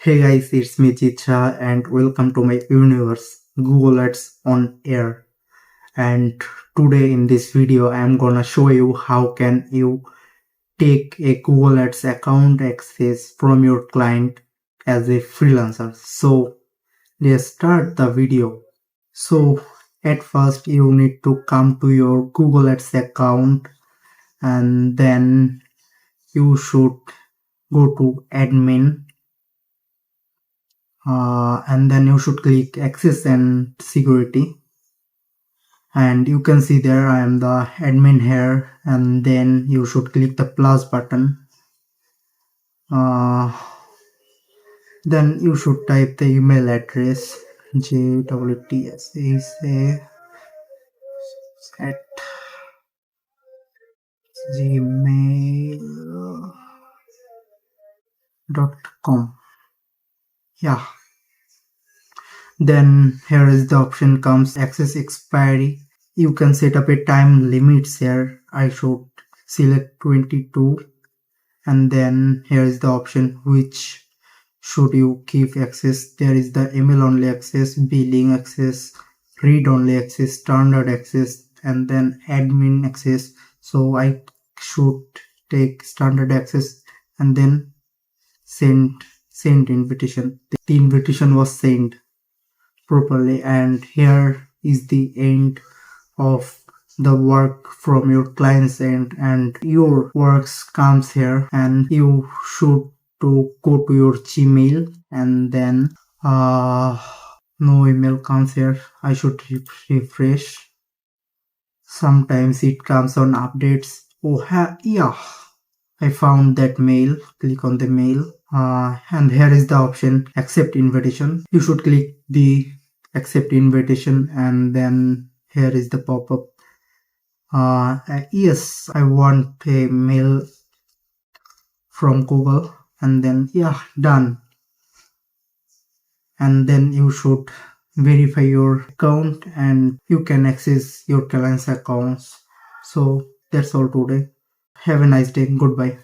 Hey guys, it's me Jeet and welcome to my universe, Google Ads on Air. And today in this video, I am gonna show you how can you take a Google Ads account access from your client as a freelancer. So let's start the video. So at first you need to come to your Google Ads account and then you should go to admin. And then you should click access and security, and you can see there I am the admin here, and then you should click the plus button. Then you should type the email address jwtsa at gmail.com. Yeah, then here is the option comes access expiry. You can set up a time limits here. I should select 22, and then here is the option which should you give access. There is the email only access, billing access, read only access, standard access, and then admin access. So I should take standard access and then send invitation. The invitation was sent properly, and here is the end of the work from your client's end, and your works comes here, and you should to go to your Gmail, and then no email comes here. I should refresh. Sometimes it comes on updates. Oh yeah, I found that mail. Click on the mail, and here is the option accept invitation. You should click the accept invitation, and then here is the pop-up. Yes, I want a mail from Google, and then yeah, done. And then you should verify your account and you can access your client's accounts. So that's all today. Have a nice day. Goodbye.